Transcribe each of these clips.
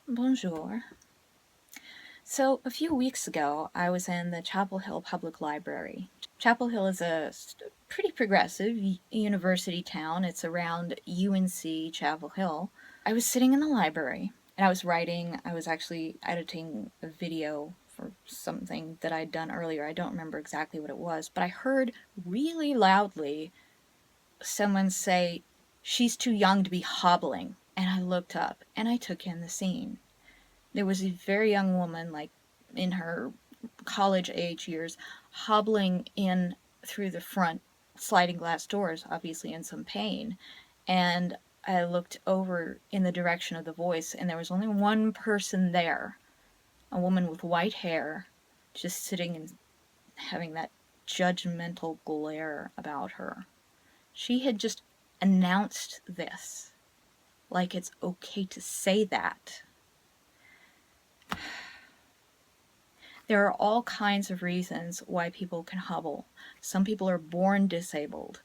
Bonjour. So, a few weeks ago, I was in the Chapel Hill Public Library. Chapel Hill is a pretty progressive university town. It's around UNC Chapel Hill. I was sitting in the library and I was actually editing a video for something that I'd done earlier. I don't remember exactly what it was, but I heard really loudly someone say, "She's too young to be hobbling." And I looked up and I took in the scene. There was a very young woman, like in her college age years, hobbling in through the front sliding glass doors, obviously in some pain. And I looked over in the direction of the voice, and there was only one person there, a woman with white hair, just sitting and having that judgmental glare about her. She had just announced this, like it's okay to say that. There are all kinds of reasons why people can hobble. Some people are born disabled.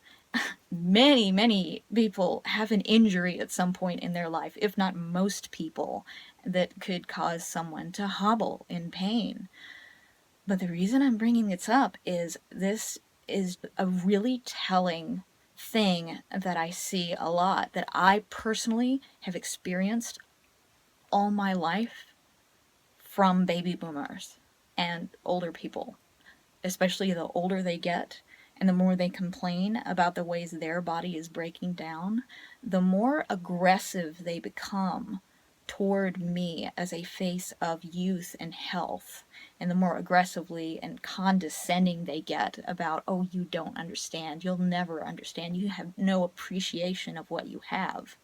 Many people have an injury at some point in their life, if not most people, that could cause someone to hobble in pain. But the reason I'm bringing this up is this is a really telling thing that I see a lot, that I personally have experienced all my life from baby boomers and older people, especially the older they get and the more they complain about the ways their body is breaking down, the more aggressive they become toward me as a face of youth and health, and the more aggressively and condescending they get about, "Oh, you don't understand, you'll never understand, you have no appreciation of what you have,"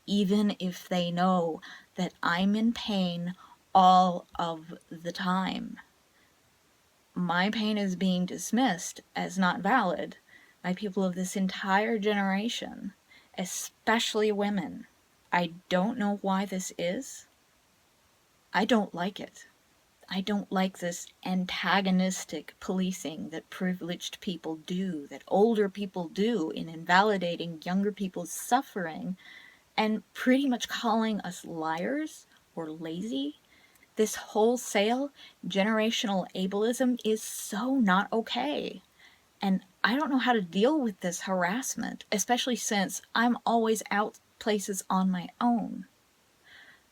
even if they know that I'm in pain all of the time. My pain is being dismissed as not valid by people of this entire generation, especially women. I don't know why this is. I don't like it. I don't like this antagonistic policing that privileged people do, that older people do in invalidating younger people's suffering and pretty much calling us liars or lazy. This wholesale generational ableism is so not okay. And I don't know how to deal with this harassment, especially since I'm always out places on my own.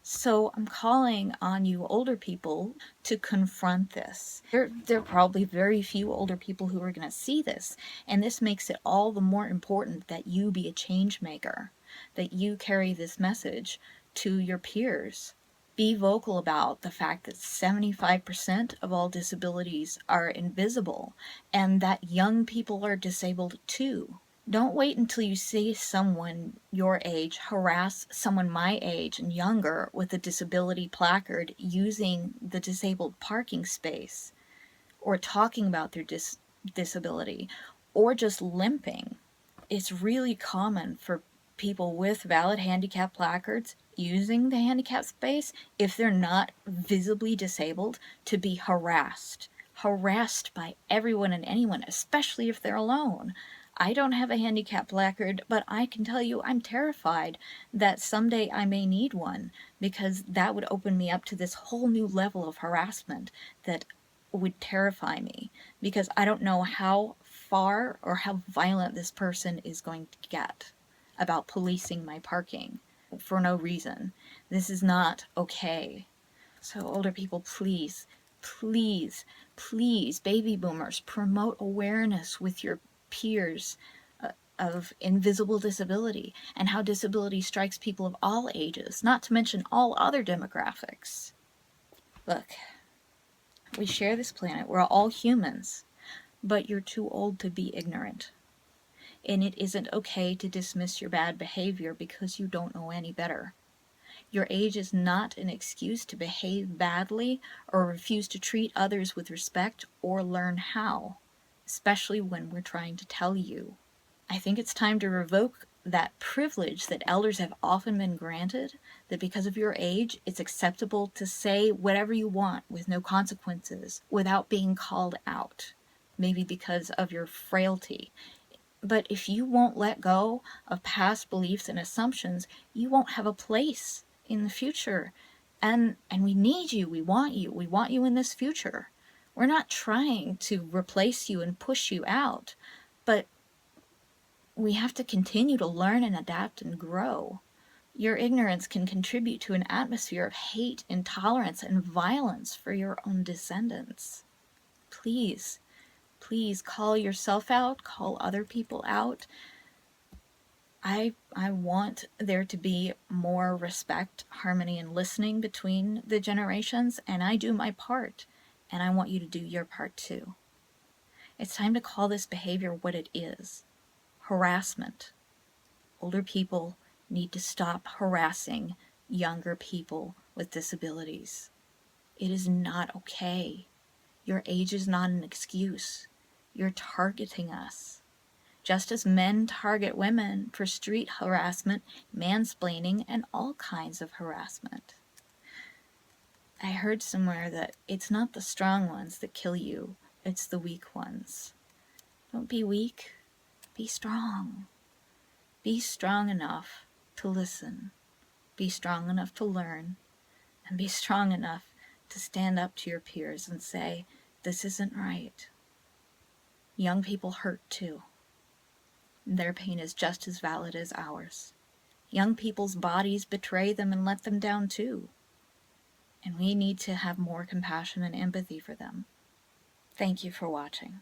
So I'm calling on you older people to confront this. There are probably very few older people who are going to see this, and this makes it all the more important that you be a change maker, that you carry this message to your peers. Be vocal about the fact that 75% of all disabilities are invisible and that young people are disabled too. Don't wait until you see someone your age harass someone my age and younger with a disability placard using the disabled parking space, or talking about their disability, or just limping. It's really common for people with valid handicap placards using the handicap space, if they're not visibly disabled, to be harassed by everyone and anyone, especially if they're alone. I don't have a handicap placard, but I can tell you I'm terrified that someday I may need one, because that would open me up to this whole new level of harassment that would terrify me, because I don't know how far or how violent this person is going to get about policing my parking for no reason. This is not okay. So older people, please, baby boomers, promote awareness with your peers of invisible disability and how disability strikes people of all ages, not to mention all other demographics. Look, we share this planet. We're all humans, but you're too old to be ignorant. And it isn't okay to dismiss your bad behavior because you don't know any better. Your age is not an excuse to behave badly or refuse to treat others with respect or learn how, especially when we're trying to tell you. I think it's time to revoke that privilege that elders have often been granted, that because of your age, it's acceptable to say whatever you want with no consequences without being called out, maybe because of your frailty. But if you won't let go of past beliefs and assumptions, you won't have a place in the future And we need you. We want you. We want you in this future. We're not trying to replace you and push you out, but we have to continue to learn and adapt and grow. Your ignorance can contribute to an atmosphere of hate, intolerance, and violence for your own descendants. Please, please call yourself out, call other people out. I want there to be more respect, harmony, and listening between the generations, and I do my part, and I want you to do your part too. It's time to call this behavior what it is: harassment. Older people need to stop harassing younger people with disabilities. It is not okay. Your age is not an excuse. You're targeting us. Just as men target women for street harassment, mansplaining, and all kinds of harassment. I heard somewhere that it's not the strong ones that kill you, it's the weak ones. Don't be weak, be strong. Be strong enough to listen. Be strong enough to learn. And be strong enough to stand up to your peers and say, this isn't right. Young people hurt too. Their pain is just as valid as ours. Young people's bodies betray them and let them down too. And we need to have more compassion and empathy for them. Thank you for watching.